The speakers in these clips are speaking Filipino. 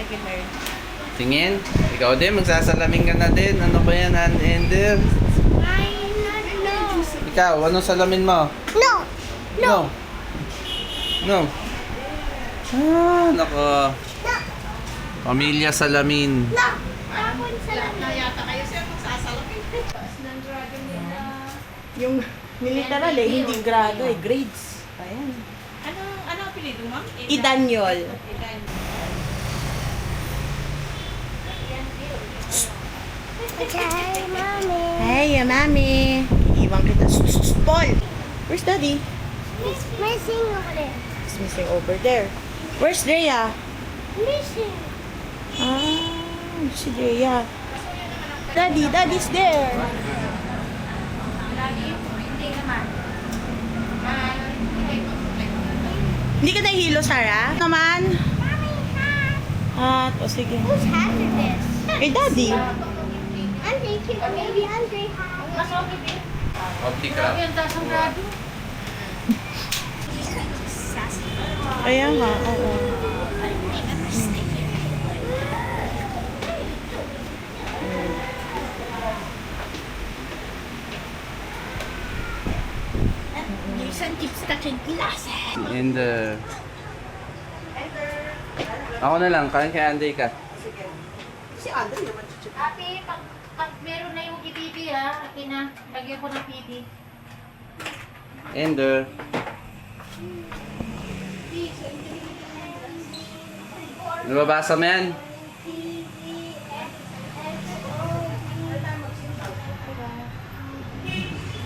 nag-emerge. Tingin. Ikaw din, magsasalamin ka na din. Ano ba yan, Ender? Ikaw, anong salamin mo? No. No. No. Ah, nako. Pamilya salamin. No. Tapon salamin. Yata kayo sir, magsasalamin. Yung militaral hindi grado grades. Ayan. Ano apelido ma'am? Idanyol. Hi, mommy. Hey, mami. Iwan kita. Paul! Where's daddy? He's missing over there. He's missing over there. Where's Drea? Missing. Si Drea. Daddy's there. Hindi ka nahihilo, Sarah? Naman? O sige. Whose hat is this? Eh, daddy. Andre, maybe Andre hat. Optica. Ayan nga, oo. Jason keeps touching glasses. And ako na lang, kain kay Anday ka. Si Andre naman. Ate, pag meron na yung ipipi ha, ate na, lagyan ko ng pipi. Ender. Nababasa mo yan?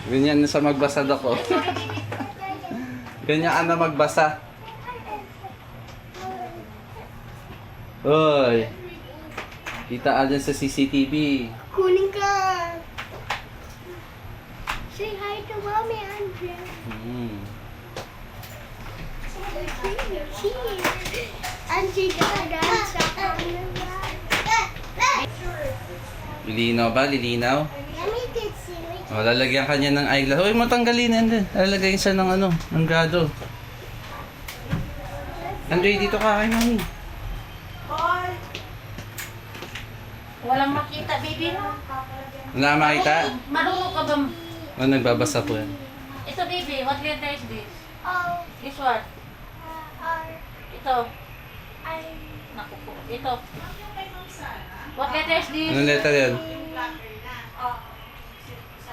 Ganyan na sa magbasa ako. Ganyan ka na magbasa. Hoy. Kita ka dyan sa CCTV. Kunin ka. Say hi to mommy, Andre. Andre, dance sa camera. Lilinaw ba? Lilinaw? Let me get see. O, lalagyan ka niya ng eyeglass. Hoy, matanggalin yan. Lalagyan siya ng ano, ng gado. Andre, dito ka kay mami. Walang makita, baby. Wala ka makita? Marunong ka ba? O, nagbabasa po yan. Ito, baby, what letter is this? Oh, This one. R, Ito. I, Naku po. Ito. What letter is this? Anong letter yan?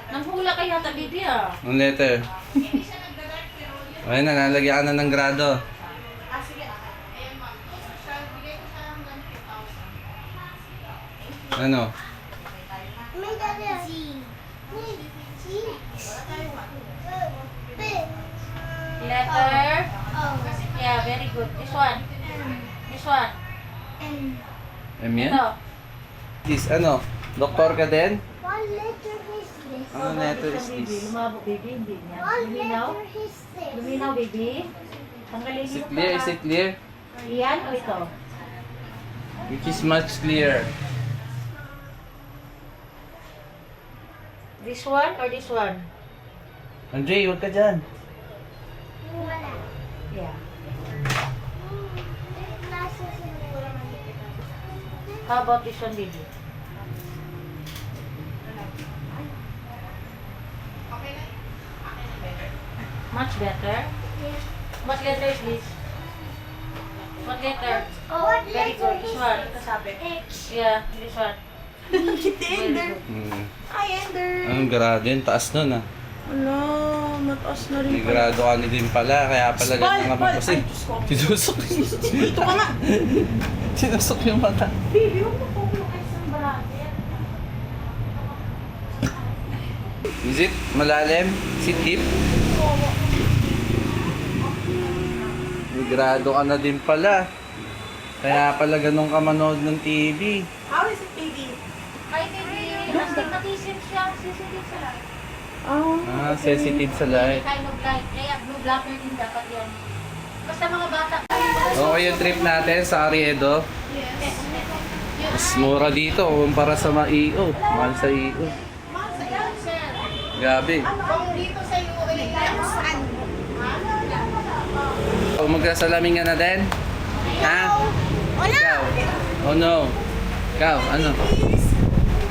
Nanghula ka yata, baby ah. Anong letter? Ayun na, nalagyan ka na ng grado. Ano? may dada. Z. Z. B. Letter. O. Yeah, very good. This one. This one. N. M yan? Ito. This, ano? Doktor ka din? What letter is this? Ano letter is Baby, this? lumabo, baby. Hindi niya. What Luminaw. letter is this? Luminaw, baby. Tanggalin Is it mo clear? Is it clear? Yan o ito? Which is much clearer? This one or this one? Andre, huwag ka dyan. Wala. Yeah. Glasses in there. How about this one, baby? Much better. Yeah. What letter is this? What letter? What Very letter good. This is one. this? X. Yeah, this one. Ender. Hi, Ender. Anong grado yun? Taas nun ah. Wala, mataas na rin May grado ka ni din pala, kaya pala ganyan nga Paul, magpasin. ay, Diyos ko. Tinusok. Dito ka nga. Tinusok yung mata. Baby, huwag mo po kayo sa bracket. Is it malalim? Is it deep? May grado ka na din pala. Kaya pala ganun ka manood ng TV. How is it, baby? Ay, baby, astigmatism siya. Sensitive sa light. Ah, sensitive sa light. Kind of light. Kaya blue blocker din dapat yan. Basta mga bata. Okay yung trip natin sa Ariedo. Mas mura dito kumpara sa Maio. Mahal sa Iyo. Gabi. O, magkasalamin ka na din? Ha? Wala. Ikaw? Oh no. Ikaw, ano?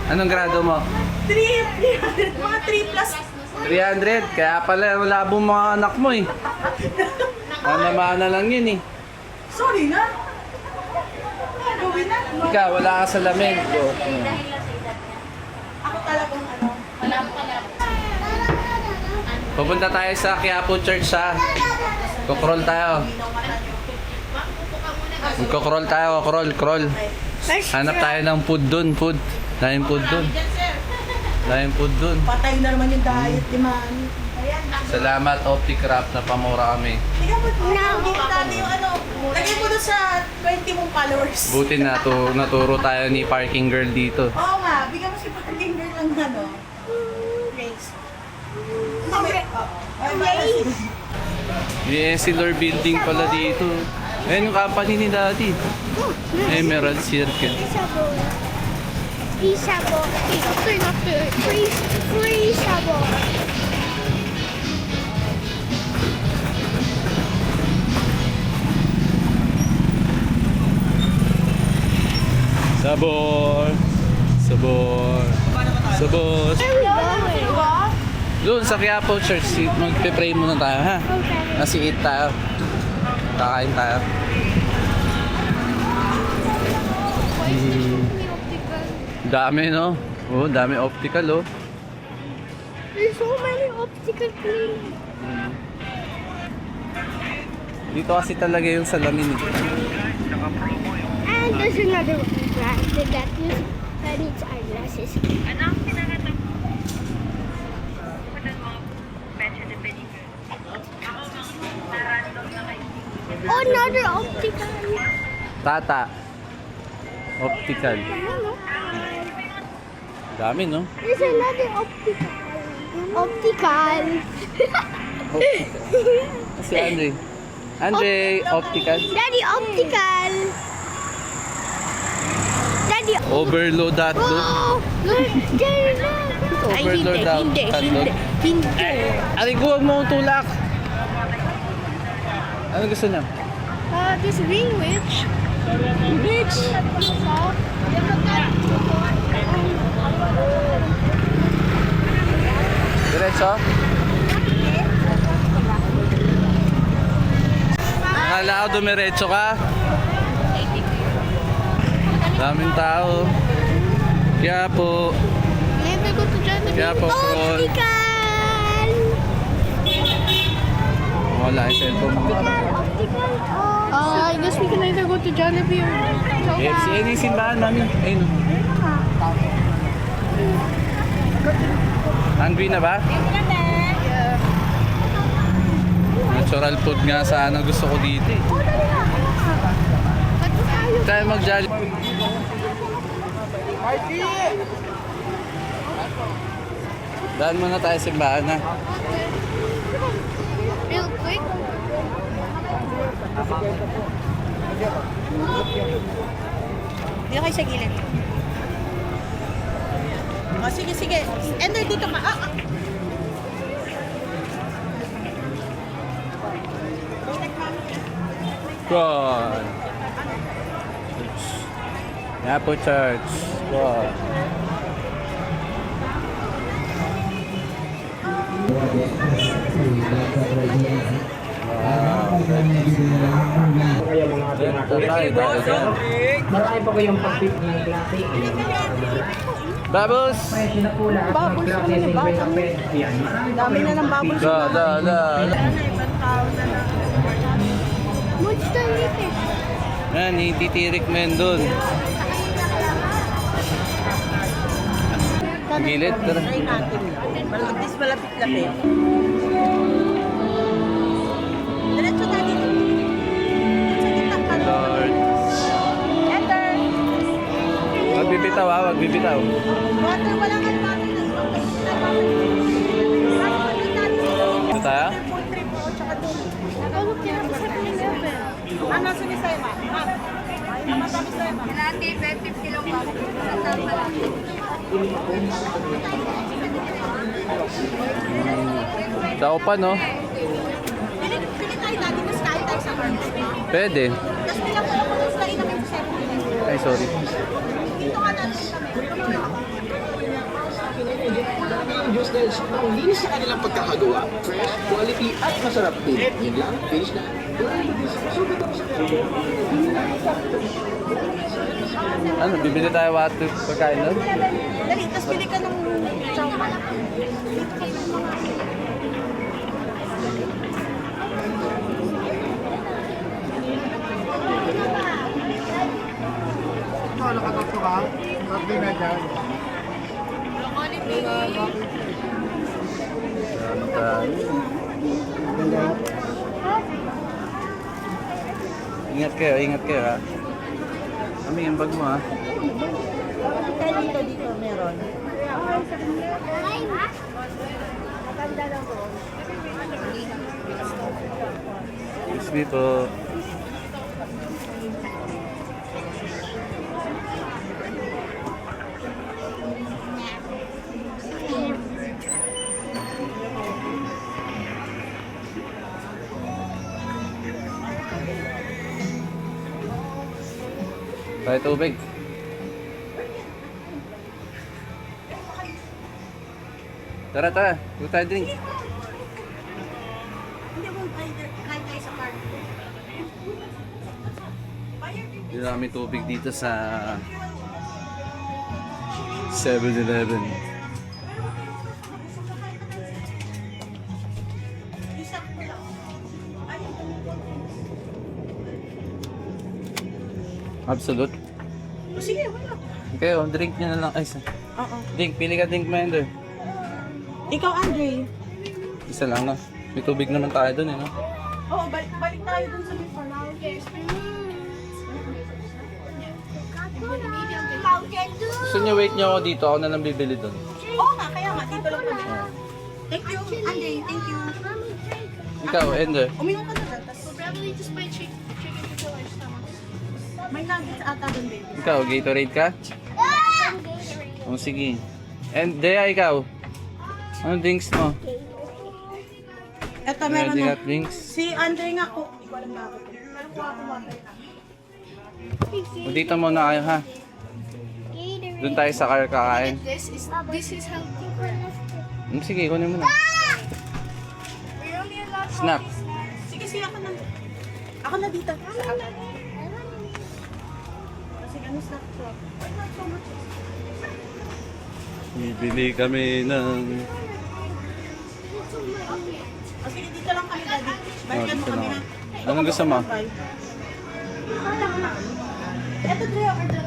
Anong grado mo? 300. Mga 3 plus. 300. Kaya pala wala bong mga anak mo eh. Mana lang yun eh. Sorry na. Gawin na. Ikaw, wala ka sa lamin. Go. Ako talagang ano. Pupunta tayo sa Quiapo Church ha. Kukrol tayo. Magkukroll tayo, crawl. Hanap tayo ng food dun, food. Daming food dun. Daming food dun. Patay na naman yung diet ni Mami. Salamat, Opticraft, na pamura kami. Tingnan mo, gawin natin yung ano. Lagay mo doon sa 20 mong followers. Buti na naturo tayo ni parking girl dito. Oo nga, bigyan mo si parking girl ng ano. Grace. Yes, Silver Building pala dito. Ayan yung company ni Daddy. Emerald Circle. Free sabor. Free sabor. Sabor. Sabor. Where are we going? Doon sa Quiapo Church, magpe-pray muna tayo ha. Kasi eat tayo. Kakain tayo. Dami no? Oh, dami optical oh. There's so many optical cleaners. Dito kasi talaga yung salamin eh. And there's another brand that needs eyeglasses. Oh, another optical. Tata. Optical. Dami no? There's another optical. Optical. Kasi Andre, optical. Daddy, optical. Daddy, Overload hotdog. oh, look, Daddy, look. Overload hotdog. Aray ko, huwag mo tulak. Ano gusto niya? This Greenwich. Mix. Diretso? Akala ko dumiretso ka. Daming tao. Kaya po. Never go to Jollibee. Kaya po, Crawl. Optical. Wala yung cellphone mo. Optical. I guess we can either go to Jollibee or KFC. Ayun yung simbahan namin. Ayun. Hungry na ba? Natural food nga sana gusto ko dito eh. Tayo mag-Jollibee. Daan muna tayo sa simbahan ha. Real quick. Dito kayo sa gilid. O, sige. Ender, dito ka. God. Quiapo Church. God. Kaya mga ating Marami pa kayong pag-fit ng klase. Bubbles! Presyo na po lahat ng magklase sa 50 pesos. Yan. Dami na ng bubbles. Da. Monster Liquid. Yan, ititirik mo yun dun. Gilid, tara. Try natin. At least malapit-lapit. Diretso natin. Sa gitna ka. Lord. Enter. Wag bibitaw ha, wag bibitaw. Water, wala kang water. Ito tayo? Ano sa ni Saima? Ma'am. Namatami sa Saima. Kalati, 50 lang pa. Sandal kalati. Tao pa no? Pili tayo dati, mas kain tayo sa Carlos. Pwede. Tapos pinapala ko doon sa inamin ko sa Ay, sorry. Ang Diyos dahil sobrang linis sa kanilang pagkakagawa. Fresh, quality at masarap din. Yun lang, finish na. Ano, bibili tayo water pagkain doon? Dali, tapos pili ka ng chow. Ano tayo? Ingat kayo ha. Kami yung bag mo ha. Dito meron. Excuse me po. Tayo tubig. Tara, tara. Huwag tayo drink. Hindi mo kain tayo sa park. Hindi namin tubig dito sa 7-Eleven. Absolute. Sige, wala. Okay, oh, drink nyo na lang. Ay, Oo. drink. Pili ka drink, Mender. Ikaw, Andre. Isa lang na. May tubig naman tayo dun eh, no? Oo, balik tayo dun sa before. Gusto nyo wait nyo ako dito. Ako na lang bibili dun. Oo nga, kaya nga, dito lang kami. Thank you, Andre. Thank you. Ikaw, Ender. Umingon ka na dyan, tas Probably just buy chicken to our stomach. may nuggets ata dun, baby. Ikaw, Gatorade ka? Oh, sige. And Dea, ikaw? Anong drinks mo? Eto, meron Ready na. hot drinks? Si Andre nga ko. Hindi ko alam bakit. Pero kuha ko water. O, dito muna kayo, ha? Doon tayo sa car kakain. This is healthy. Sige, kunin mo na. We're only allowed Snack. Sige, sige ako na. Ako na dito. Sa akin. Sige, ano snack ko? Why not so much? Bibili kami ng... O sige, dito lang kami, Daddy. Balikan mo dito kami, lang. ha? Anong gusto mo? Eto, Dre, order.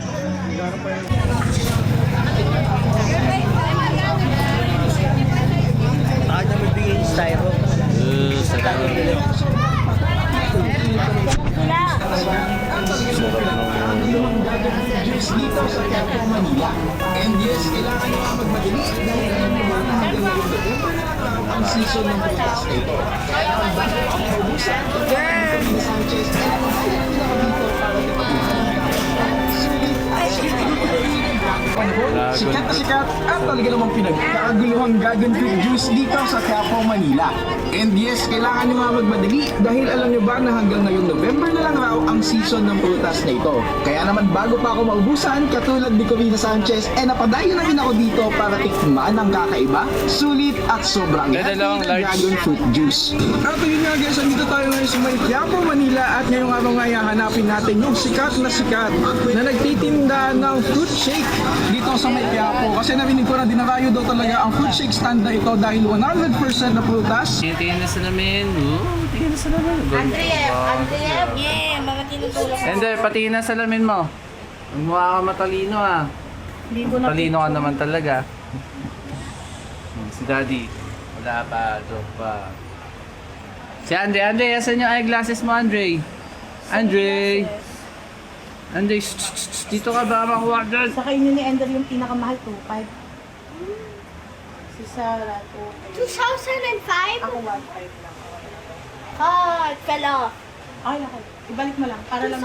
Juice dito sa Quiapo, Manila. And yes, kailangan nyo nga magmadali dahil alam nyo ba na hanggang ngayong November na lang raw ang season ng prutas na ito. Kaya naman bago ako maubusan, Camila Sanchez, ay naman dito para sikat na sikat at talaga namang pinagkakaguluhang dragon fruit juice dito sa Quiapo, Manila. And yes, kailangan nyo nga magmadali dahil alam nyo ba na hanggang ngayong November na lang raw ang season ng prutas na ito. Kaya naman bago pa ako maubusan, katulad ni Camila Sanchez, napadayo na rin ako dito para tikman ang kakaiba, sulit at sobrang healthy dalawang na large. dragon fruit juice. At yun nga guys, andito tayo ngayon sa may Quiapo, Manila at ngayong araw nga hahanapin natin yung sikat na nagtitinda ng fruit shake dito sa may Quiapo. Kasi narinig ko na dinarayo daw talaga ang fruit shake stand na ito dahil 100% na prutas. Tingin na sa namin. Tingin na sa namin. Yeah, mga tinutulong. Ender, patingin na sa lamin mo. Mukha ka matalino ah. Matalino ka naman talaga. Si Daddy. Wala pa. Joke pa. Si Andre, asan yung eyeglasses mo, Andre? Andre, shh, shh, shh, dito ka ba makuha dyan? Sa kayo ni Ender yung pinakamahal, 2.5. Si Sarah, 2.5. 2005? Ako 1.5 lang. Oh, it fell off. Ay, ako. Ibalik mo lang. Para lang